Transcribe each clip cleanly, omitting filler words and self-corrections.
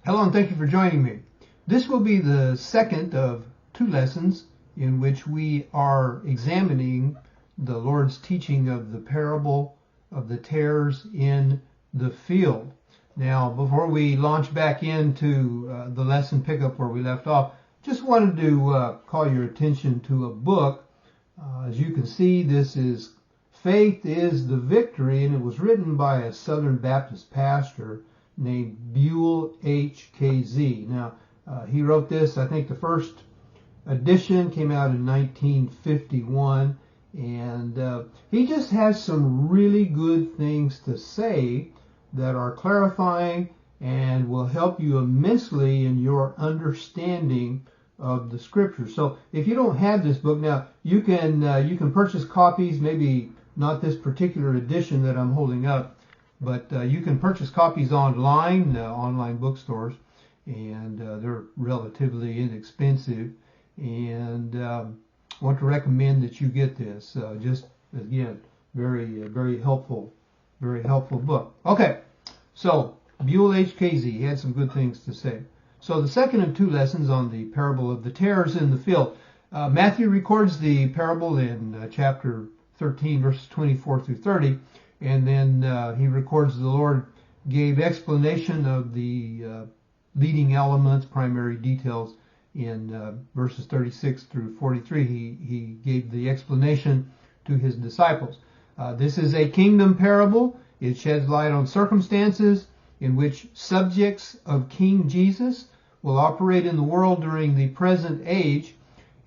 Hello and thank you for joining me. This will be the second of two lessons in which we are examining the Lord's teaching of the parable of the tares in the field. Now, before we launch back into the lesson pickup where we left off, just wanted to call your attention to a book. As you can see, this is Faith is the Victory, and it was written by a Southern Baptist pastor named Buell H.K.Z. Now, he wrote this, I think the first edition came out in 1951, and he just has some really good things to say that are clarifying and will help you immensely in your understanding of the Scripture. So if you don't have this book, now you can purchase copies, maybe not this particular edition that I'm holding up, but you can purchase copies online, online bookstores, and they're relatively inexpensive. And I want to recommend that you get this. Just again, very helpful book. Okay, so Buell H.K.Z. He had some good things to say. So the second of two lessons on the parable of the tares in the field. Matthew records the parable in chapter 13, verses 24 through 30. And then he records the Lord gave explanation of the leading elements, primary details in verses 36 through 43. He gave the explanation to his disciples. This is a kingdom parable. It sheds light on circumstances in which subjects of King Jesus will operate in the world during the present age.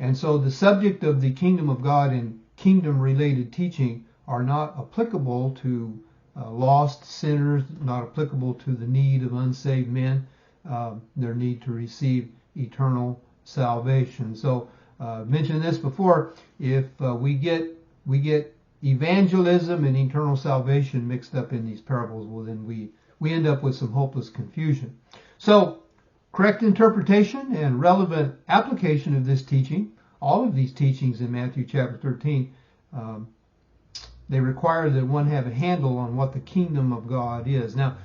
And so the subject of the kingdom of God and kingdom-related teaching are not applicable to lost sinners, not applicable to the need of unsaved men, their need to receive eternal salvation. So mentioned this before, if we get evangelism and eternal salvation mixed up in these parables, well then we end up with some hopeless confusion. So correct interpretation and relevant application of this teaching, all of these teachings in Matthew chapter 13, they require that one have a handle on what the kingdom of God is. Now,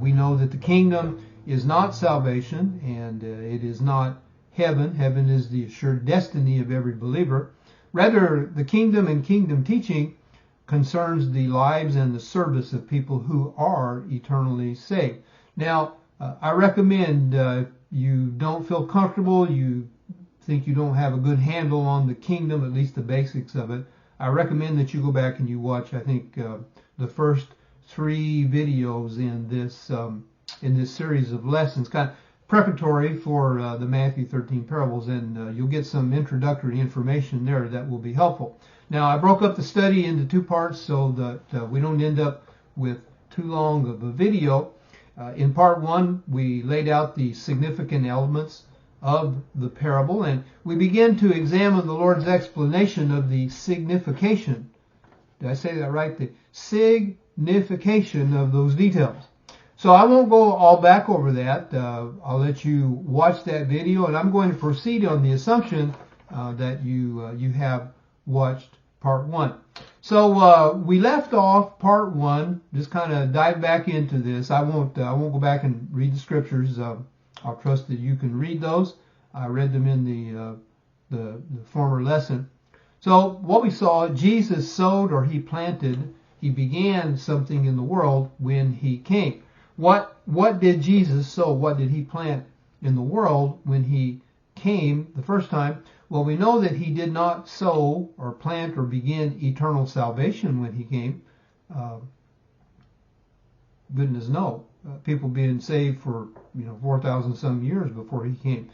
we know that the kingdom is not salvation, and it is not heaven. Heaven is the assured destiny of every believer. Rather, the kingdom and kingdom teaching concerns the lives and the service of people who are eternally saved. Now, I recommend you don't feel comfortable, you think you don't have a good handle on the kingdom, at least the basics of it, I recommend that you go back and you watch, I think, the first three videos in this series of lessons, kind of preparatory for the Matthew 13 parables, and you'll get some introductory information there that will be helpful. Now, I broke up the study into two parts so that we don't end up with too long of a video. In part one, we laid out the significant elements of the parable, and we begin to examine the Lord's explanation of the signification. Did I say that right? The signification of those details. So I won't go all back over that. I'll let you watch that video, and I'm going to proceed on the assumption that you have watched part one. So we left off part one, just kind of dive back into this. I won't go back and read the scriptures. I'll trust that you can read those. I read them in the former lesson. So what we saw, Jesus sowed, or he planted, he began something in the world when he came. What did Jesus sow? What did he plant in the world when he came the first time? Well, we know that he did not sow or plant or begin eternal salvation when he came. Goodness no. People being saved for 4,000 some years before he came.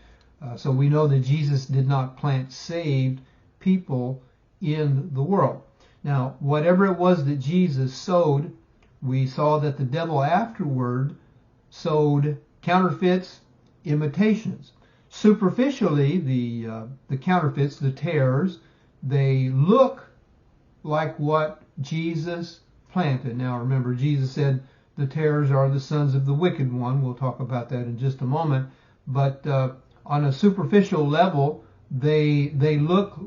So we know that Jesus did not plant saved people in the world. Now, whatever it was that Jesus sowed, we saw that the devil afterward sowed counterfeits, imitations. Superficially, the counterfeits, the tares, they look like what Jesus planted. Now, remember, Jesus said, the tares are the sons of the wicked one. We'll talk about that in just a moment. But on a superficial level, they look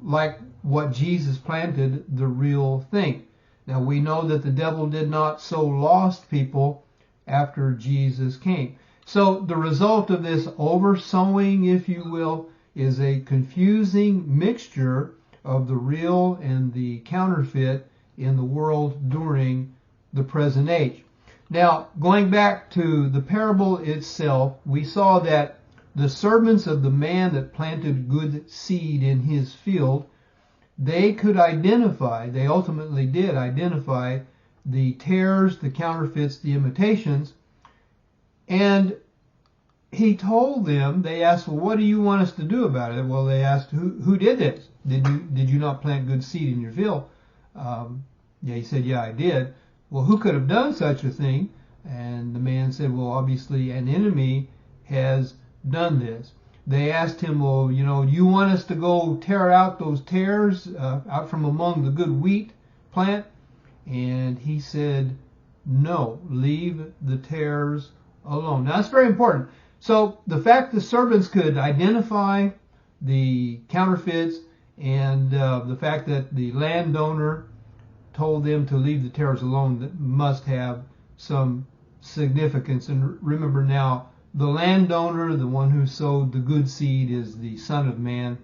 like what Jesus planted, the real thing. Now we know that the devil did not sow lost people after Jesus came. So the result of this oversowing, if you will, is a confusing mixture of the real and the counterfeit in the world during the present age. Now, going back to the parable itself, we saw that the servants of the man that planted good seed in his field, they could identify, they ultimately did identify the tares, the counterfeits, the imitations, and he told them, they asked, well, what do you want us to do about it? Well, they asked, who did this? Did you not plant good seed in your field? Yeah, he said, yeah, I did. Well, who could have done such a thing? And the man said, well, obviously an enemy has done this. They asked him, well, you want us to go tear out those tares out from among the good wheat plant? And he said, no, leave the tares alone. Now, that's very important. So the fact the servants could identify the counterfeits and the fact that the landowner told them to leave the tares alone, that must have some significance. And remember now, the landowner, the one who sowed the good seed, is the Son of Man,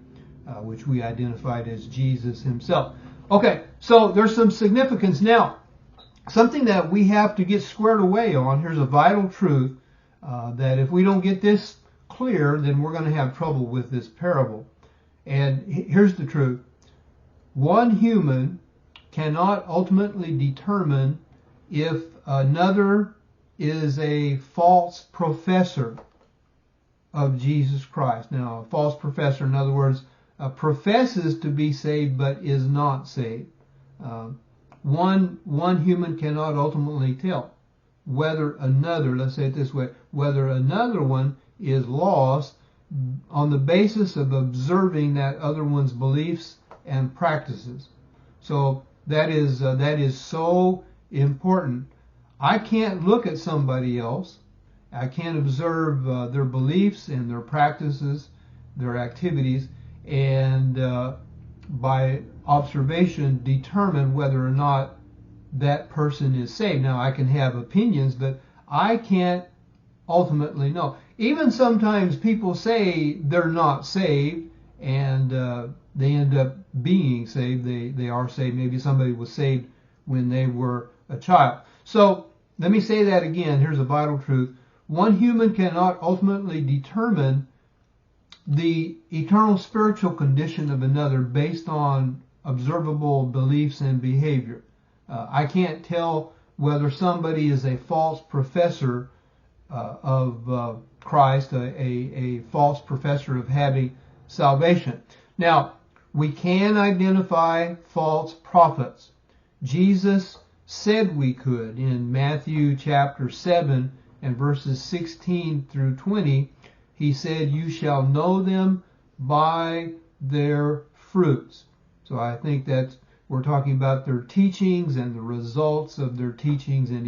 which we identified as Jesus himself. Okay, so there's some significance. Now, something that we have to get squared away on, here's a vital truth, that if we don't get this clear, then we're going to have trouble with this parable. And here's the truth. One human cannot ultimately determine if another is a false professor of Jesus Christ. Now, a false professor, in other words, professes to be saved but is not saved. One human cannot ultimately tell whether another, let's say it this way, whether another one is lost on the basis of observing that other one's beliefs and practices. So that is so important. I can't look at somebody else. I can't observe their beliefs and their practices, their activities, and by observation determine whether or not that person is saved. Now, I can have opinions, but I can't ultimately know. Even sometimes people say they're not saved, and they end up being saved. They are saved. Maybe somebody was saved when they were a child. So let me say that again. Here's a vital truth. One human cannot ultimately determine the eternal spiritual condition of another based on observable beliefs and behavior. I can't tell whether somebody is a false professor of Christ, a false professor of having salvation. Now, we can identify false prophets. Jesus said we could in Matthew chapter 7 and verses 16 through 20. He said, you shall know them by their fruits. So I think that we're talking about their teachings and the results of their teachings and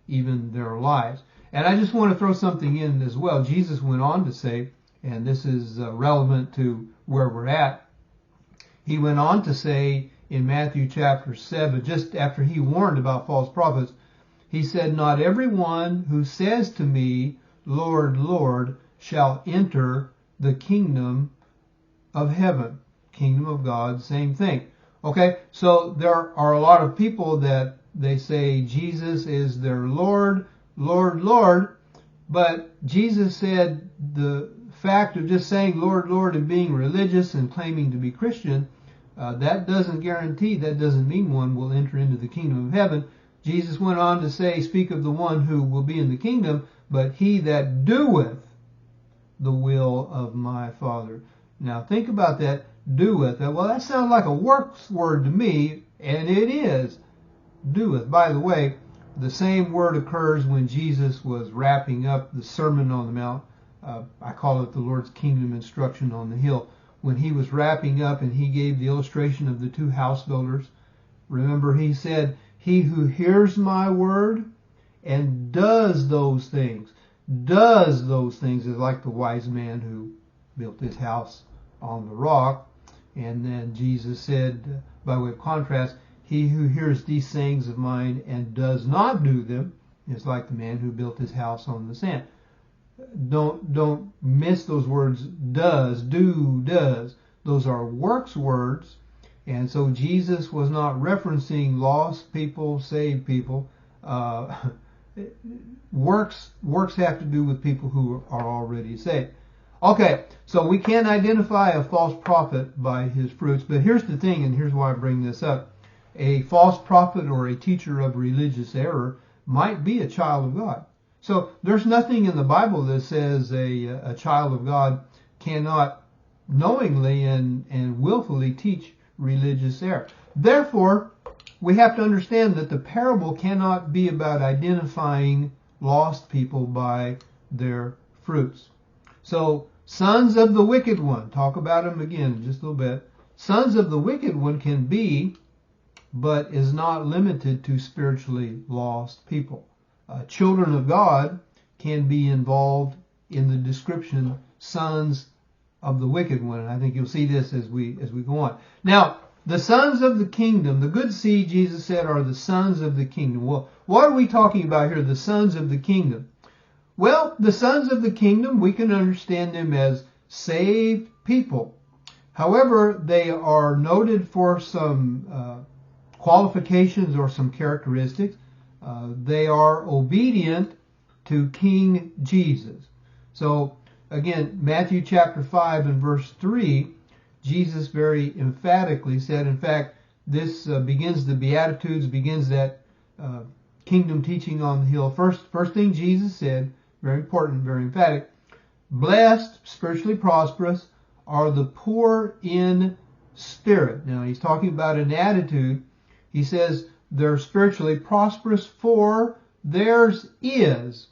even their lives. And I just want to throw something in as well. Jesus went on to say, and this is relevant to where we're at, he went on to say in Matthew chapter 7, just after he warned about false prophets, he said, not everyone who says to me, Lord, Lord, shall enter the kingdom of heaven. Kingdom of God, same thing. Okay, so there are a lot of people that they say Jesus is their Lord, Lord, Lord, but Jesus said the fact of just saying Lord, Lord and being religious and claiming to be Christian, that doesn't guarantee, that doesn't mean one will enter into the kingdom of heaven. Jesus went on to say, speak of the one who will be in the kingdom, but he that doeth the will of my Father. Now think about that, doeth. Well, that sounds like a works word to me, and it is. Doeth. By the way, the same word occurs when Jesus was wrapping up the Sermon on the Mount. I call it the Lord's Kingdom Instruction on the Hill. When he was wrapping up and he gave the illustration of the two house builders, remember he said, he who hears my word and does those things is like the wise man who built his house on the rock. And then Jesus said, by way of contrast, he who hears these sayings of mine and does not do them is like the man who built his house on the sand. Don't miss those words. Does, do, does. Those are works words. And so Jesus was not referencing lost people, saved people. Works have to do with people who are already saved. Okay, so we can identify a false prophet by his fruits, but here's the thing, and here's why I bring this up. A false prophet or a teacher of religious error might be a child of God. So there's nothing in the Bible that says a child of God cannot knowingly and willfully teach religious error. Therefore, we have to understand that the parable cannot be about identifying lost people by their fruits. So, sons of the wicked one, talk about them again in just a little bit. Sons of the wicked one can be, but is not limited to spiritually lost people. Children of God can be involved in the description, sons of the wicked one. And I think you'll see this as we go on. Now, the sons of the kingdom, the good seed, Jesus said, are the sons of the kingdom. Well, what are we talking about here, the sons of the kingdom? Well, the sons of the kingdom, we can understand them as saved people. However, they are noted for some qualifications or some characteristics. They are obedient to King Jesus. So, again, Matthew chapter 5 and verse 3, Jesus very emphatically said, in fact, this begins the Beatitudes, begins that kingdom teaching on the hill. First thing Jesus said, very important, very emphatic, blessed, spiritually prosperous, are the poor in spirit. Now, he's talking about an attitude. He says they're spiritually prosperous, for theirs is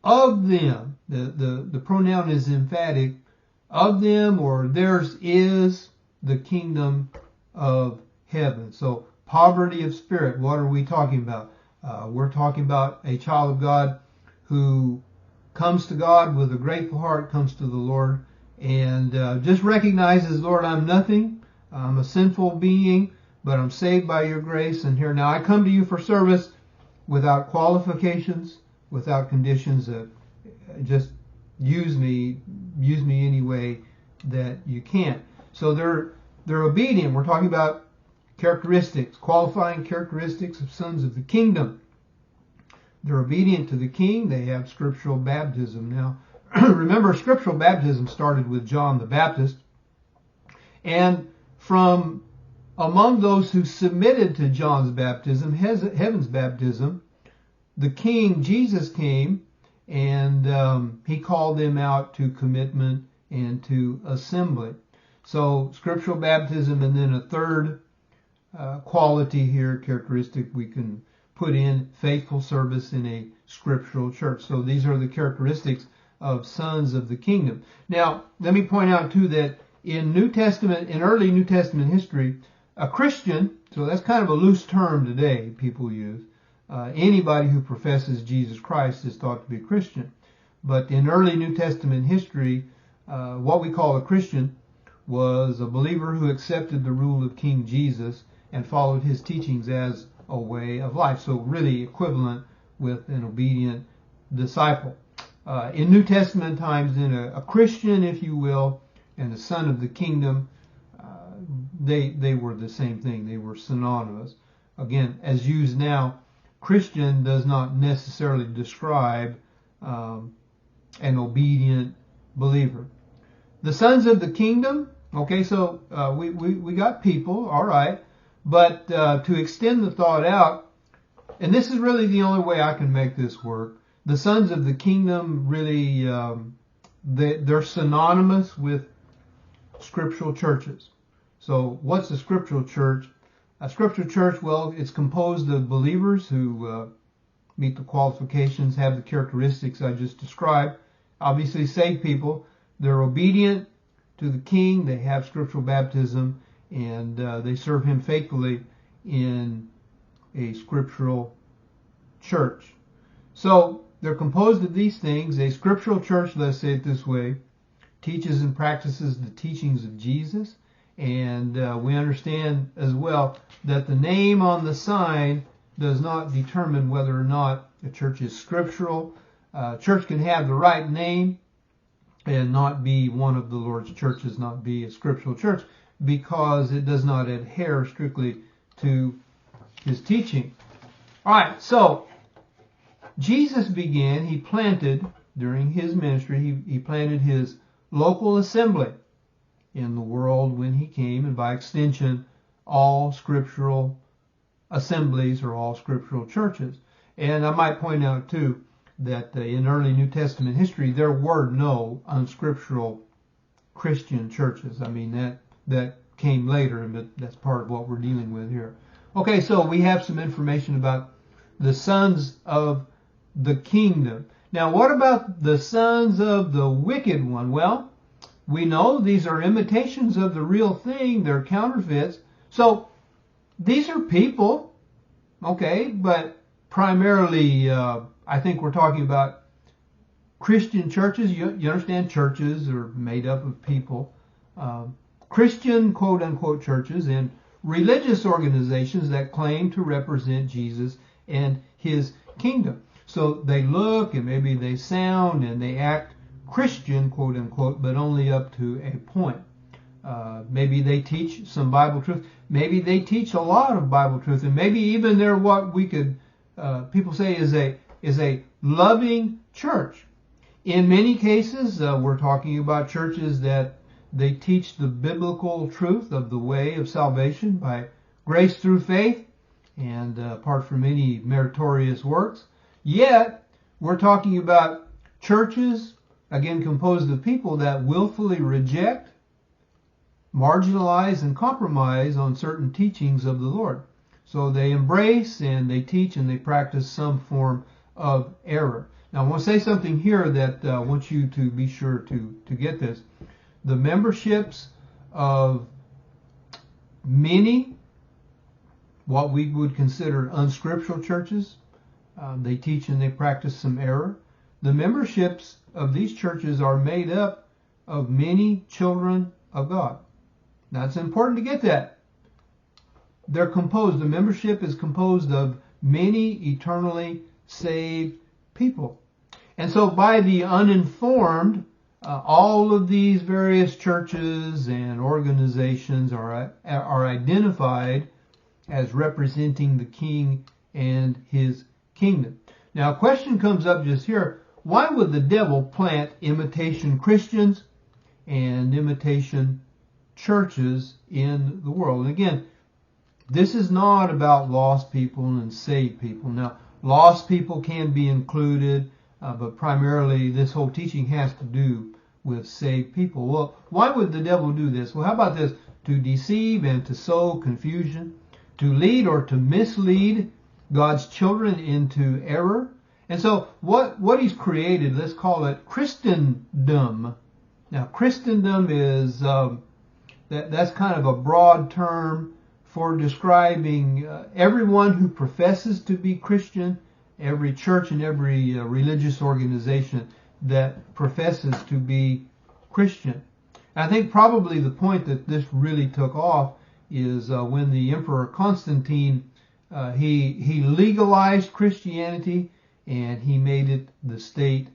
of them. The pronoun is emphatic. Of them, or theirs is the kingdom of heaven. So, poverty of spirit, what are we talking about? We're talking about a child of God who comes to God with a grateful heart, comes to the Lord, and just recognizes, Lord, I'm nothing. I'm a sinful being, but I'm saved by your grace. And here now I come to you for service without qualifications, without conditions. Just use me any way that you can. So they're obedient. We're talking about characteristics, qualifying characteristics of sons of the kingdom. They're obedient to the king. They have scriptural baptism. Now, remember, scriptural baptism started with John the Baptist. And from among those who submitted to John's baptism, heaven's baptism, the king, Jesus, came and he called them out to commitment and to assembly. So scriptural baptism, and then a third quality here, characteristic we can put in, faithful service in a scriptural church. So these are the characteristics of sons of the kingdom. Now, let me point out too that in early New Testament history, a Christian, so that's kind of a loose term today people use. Anybody who professes Jesus Christ is thought to be a Christian. But in early New Testament history, what we call a Christian was a believer who accepted the rule of King Jesus and followed his teachings as a way of life. So really equivalent with an obedient disciple. In New Testament times, then a Christian, if you will, and the son of the kingdom, they were the same thing. They were synonymous. Again, as used now, Christian does not necessarily describe an obedient believer. The sons of the kingdom, okay, so we got people, all right, but to extend the thought out, and this is really the only way I can make this work, the sons of the kingdom really, they're synonymous with scriptural churches. So what's a scriptural church? A scriptural church, well, it's composed of believers who meet the qualifications, have the characteristics I just described. Obviously, saved people, they're obedient to the king, they have scriptural baptism, and they serve him faithfully in a scriptural church. So they're composed of these things. A scriptural church, let's say it this way, teaches and practices the teachings of Jesus. And we understand as well that the name on the sign does not determine whether or not a church is scriptural. Church can have the right name and not be one of the Lord's churches, not be a scriptural church, because it does not adhere strictly to his teaching. All right, so Jesus began, he planted during his ministry, he planted his local assembly in the world when he came, and by extension, all scriptural assemblies or all scriptural churches. And I might point out too that in early New Testament history there were no unscriptural Christian churches. I mean, that came later, but that's part of what we're dealing with here. Okay, so we have some information about the sons of the kingdom. Now, what about the sons of the wicked one? Well, we know these are imitations of the real thing. They're counterfeits. So these are people, okay, but primarily I think we're talking about Christian churches. You understand churches are made up of people. Christian quote-unquote churches and religious organizations that claim to represent Jesus and his kingdom. So they look and maybe they sound and they act Christian, quote unquote, but only up to a point. Maybe they teach some Bible truth. Maybe they teach a lot of Bible truth, and maybe even they're what we could people say is a loving church. In many cases, we're talking about churches that they teach the biblical truth of the way of salvation by grace through faith and apart from any meritorious works. Yet, we're talking about churches, again, composed of people that willfully reject, marginalize, and compromise on certain teachings of the Lord. So they embrace and they teach and they practice some form of error. Now, I want to say something here that I want you to be sure to get this. The memberships of many, what we would consider unscriptural churches, they teach and they practice some error. The memberships of these churches are made up of many children of God. Now, it's important to get that. The membership is composed of many eternally saved people. And so by the uninformed, all of these various churches and organizations are identified as representing the King and his kingdom. Now, a question comes up just here. Why would the devil plant imitation Christians and imitation churches in the world? And again, this is not about lost people and saved people. Now, lost people can be included, but primarily this whole teaching has to do with saved people. Well, why would the devil do this? Well, how about this? To deceive and to sow confusion, to lead or to mislead God's children into error. And so what he's created, let's call it Christendom. Now, Christendom is, that's kind of a broad term for describing everyone who professes to be Christian, every church and every religious organization that professes to be Christian. I think probably the point that this really took off is when the Emperor Constantine, he legalized Christianity and he made it the state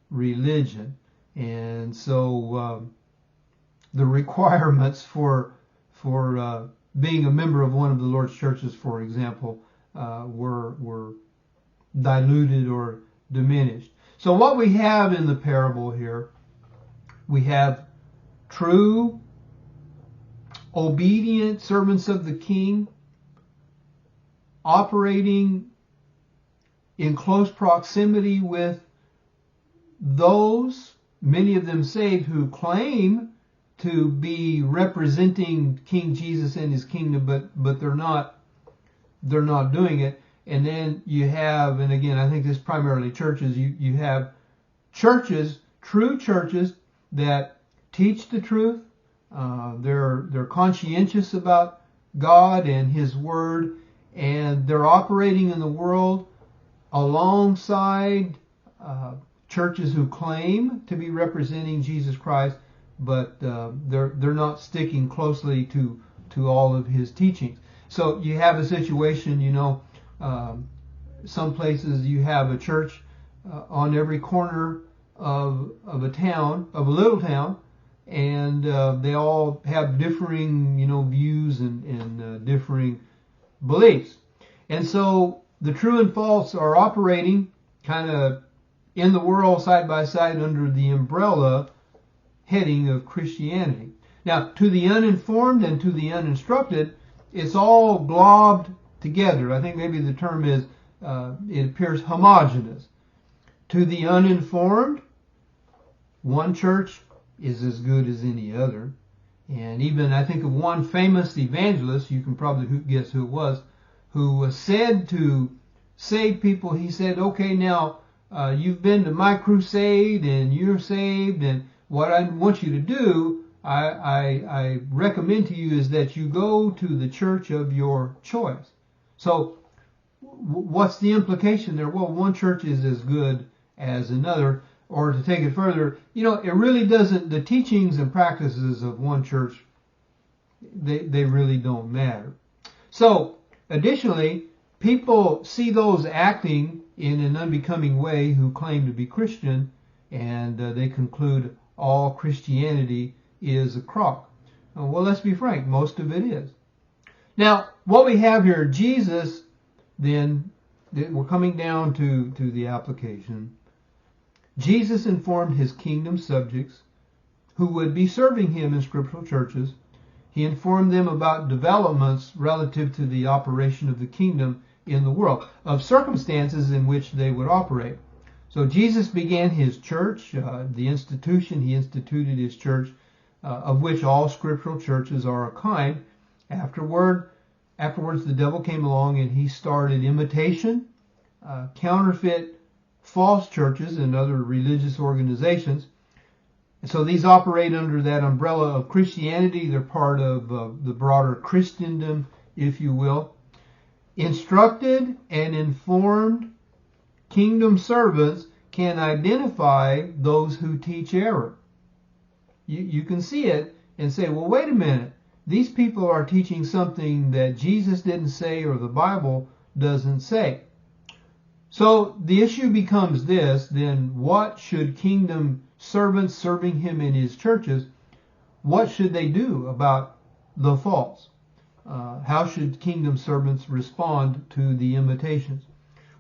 religion. And so the requirements for being a member of one of the Lord's churches, for example, were diluted or diminished. So what we have in the parable here, we have true, obedient servants of the King operating in close proximity with those, many of them saved, who claim to be representing King Jesus and his kingdom, but they're not doing it. And then you have, and again, I think this is primarily churches, you have churches, true churches that teach the truth. They're conscientious about God and his word, and they're operating in the world alongside churches who claim to be representing Jesus Christ, but they're not sticking closely to all of his teachings. So you have a situation, some places you have a church on every corner of a town, of a little town, and they all have differing, views and differing beliefs. And so the true and false are operating kind of in the world side by side under the umbrella heading of Christianity. Now, to the uninformed and to the uninstructed, it's all globbed together. I think maybe the term is, it appears homogeneous. To the uninformed, one church is as good as any other. And even I think of one famous evangelist, you can probably guess who it was, who was said to save people. He said, okay, now you've been to my crusade and you're saved, and what I want you to do, I recommend to you is that you go to the church of your choice. So what's the implication there? Well, one church is as good as another. Or to take it further, it really doesn't, the teachings and practices of one church, they really don't matter. So, additionally, people see those acting in an unbecoming way who claim to be Christian, and they conclude all Christianity is a crock. Well, let's be frank, most of it is. Now, what we have here, Jesus, then, we're coming down to the application. Jesus informed his kingdom subjects who would be serving him in scriptural churches. He informed them about developments relative to the operation of the kingdom in the world, of circumstances in which they would operate. So Jesus began his church, the institution, he instituted his church, of which all scriptural churches are a kind. Afterwards, the devil came along and he started imitation, counterfeit, false churches and other religious organizations. And so these operate under that umbrella of Christianity. They're part of the broader Christendom, if you will. Instructed and informed kingdom servants can identify those who teach error. You can see it and say, well, wait a minute. These people are teaching something that Jesus didn't say or the Bible doesn't say. So the issue becomes this, then what should kingdom servants serving him in his churches, what should they do about the false? How should kingdom servants respond to the imitations?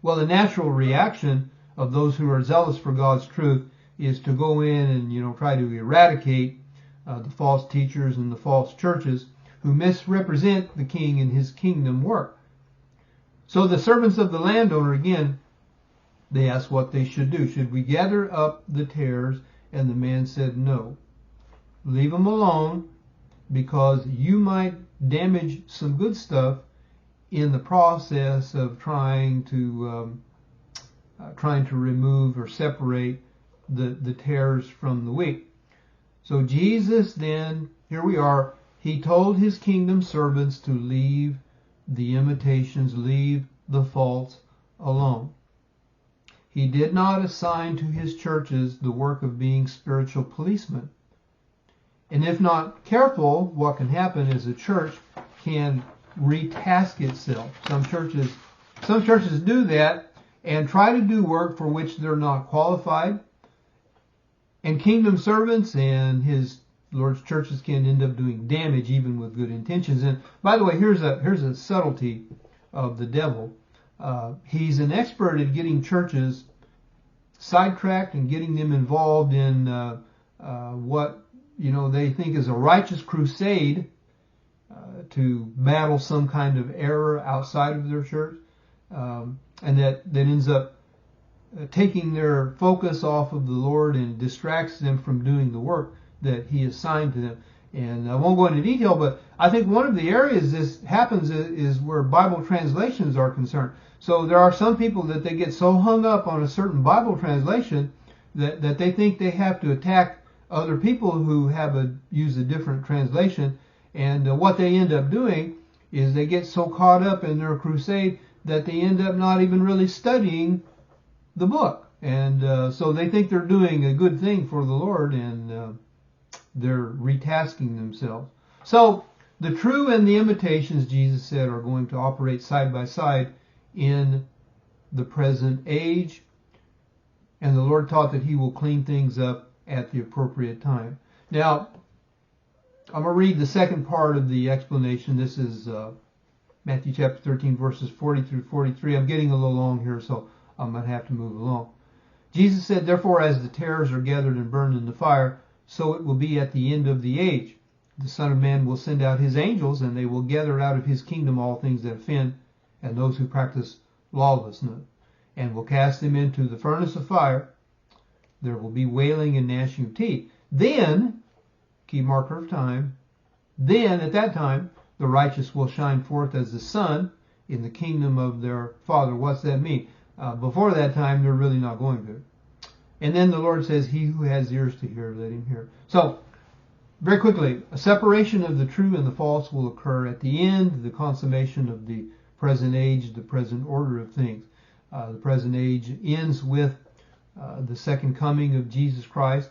Well, the natural reaction of those who are zealous for God's truth is to go in and, try to eradicate the false teachers and the false churches who misrepresent the king and his kingdom work. So the servants of the landowner, again, they asked what they should do. Should we gather up the tares? And the man said, no. Leave them alone, because you might damage some good stuff in the process of trying to remove or separate the tares from the wheat. So Jesus then, here we are, he told his kingdom servants to leave the imitations, leave the false alone. He did not assign to his churches the work of being spiritual policemen. And if not careful, what can happen is a church can retask itself. Some churches do that and try to do work for which they're not qualified. And kingdom servants and his Lord's churches can end up doing damage even with good intentions. And by the way, here's a subtlety of the devil. He's an expert at getting churches sidetracked and getting them involved in what they think is a righteous crusade to battle some kind of error outside of their church, and that ends up taking their focus off of the Lord and distracts them from doing the work that he assigned to them. And I won't go into detail, but I think one of the areas this happens is where Bible translations are concerned. So there are some people that they get so hung up on a certain Bible translation that they think they have to attack other people who use a different translation. And what they end up doing is they get so caught up in their crusade that they end up not even really studying the book. And so they think they're doing a good thing for the Lord, and they're retasking themselves. So the true and the imitations, Jesus said, are going to operate side by side in the present age. And the Lord taught that he will clean things up at the appropriate time. Now, I'm going to read the second part of the explanation. This is Matthew chapter 13, verses 40 through 43. I'm getting a little long here, so I'm going to have to move along. Jesus said, "Therefore, as the tares are gathered and burned in the fire, so it will be at the end of the age. The Son of Man will send out his angels, and they will gather out of his kingdom all things that offend, and those who practice lawlessness, and will cast them into the furnace of fire. There will be wailing and gnashing of teeth. Then," key marker of time, "then at that time the righteous will shine forth as the sun in the kingdom of their Father." What's that mean? Before that time, they're really not going to. And then the Lord says, "He who has ears to hear, let him hear." So, very quickly, a separation of the true and the false will occur at the end, the consummation of the present age, the present order of things. The present age ends with the second coming of Jesus Christ.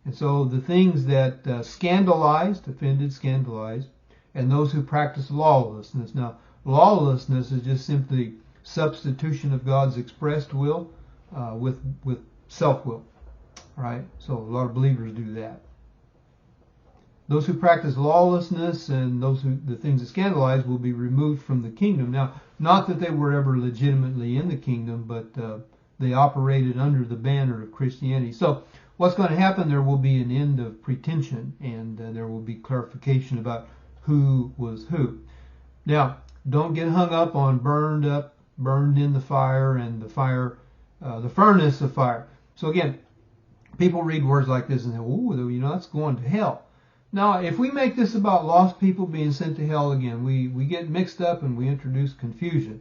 And so the things that scandalized, offended, scandalized, and those who practice lawlessness. Now, lawlessness is just simply substitution of God's expressed will with self-will. All right? So a lot of believers do that. Those who practice lawlessness and the things that scandalize will be removed from the kingdom. Now, not that they were ever legitimately in the kingdom, but they operated under the banner of Christianity. So what's going to happen? There will be an end of pretension, and there will be clarification about who was who. Now, don't get hung up on burned in the fire, and the fire, the furnace of fire. So again, people read words like this and say, "Oh, that's going to hell." Now, if we make this about lost people being sent to hell again, we get mixed up and we introduce confusion.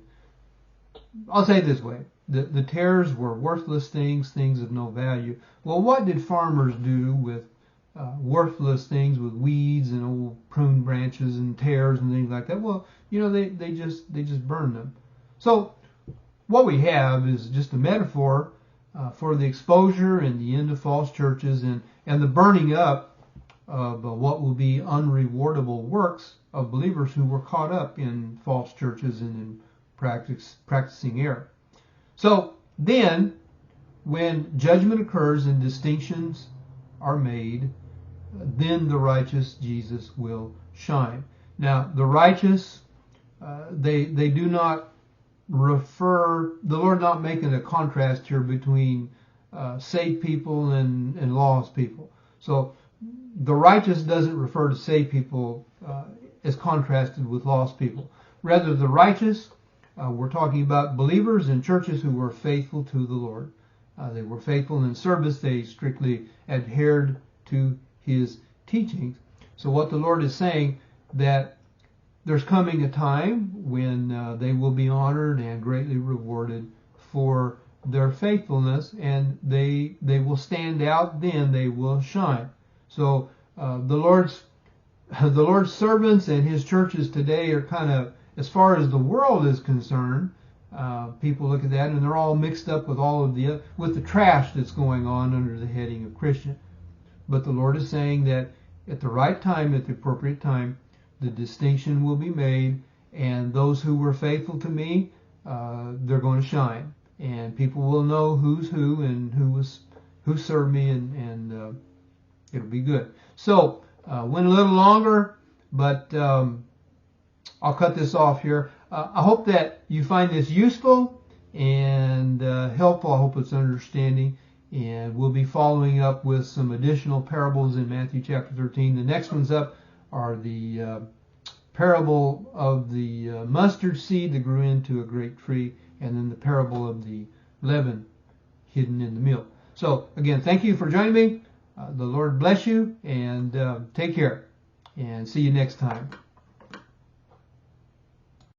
I'll say it this way. The tares were worthless things of no value. Well, what did farmers do with worthless things, with weeds and old prune branches and tares and things like that? Well, they just burn them. So what we have is just a metaphor for the exposure and the end of false churches and the burning up of what will be unrewardable works of believers who were caught up in false churches and in practicing error. So then, when judgment occurs and distinctions are made, then the righteous Jesus will shine. Now, the righteous, they do not refer, the Lord not making a contrast here between saved people and lost people. So the righteous doesn't refer to saved people as contrasted with lost people. Rather, the righteous, we're talking about believers in churches who were faithful to the Lord. They were faithful in service. They strictly adhered to his teachings. So what the Lord is saying, that there's coming a time when they will be honored and greatly rewarded for their faithfulness, and they will stand out, then they will shine. So the Lord's servants and his churches today are kind of, as far as the world is concerned, people look at that and they're all mixed up with with the trash that's going on under the heading of Christian. But the Lord is saying that at the right time, at the appropriate time, the distinction will be made, and those who were faithful to me, they're going to shine, and people will know who's who and who served me, and it'll be good. So went a little longer, but I'll cut this off here. I hope that you find this useful and helpful. I hope it's understanding. And we'll be following up with some additional parables in Matthew chapter 13. The next ones up are the parable of the mustard seed that grew into a great tree, and then the parable of the leaven hidden in the milk. So again, thank you for joining me. The Lord bless you, and take care, and see you next time.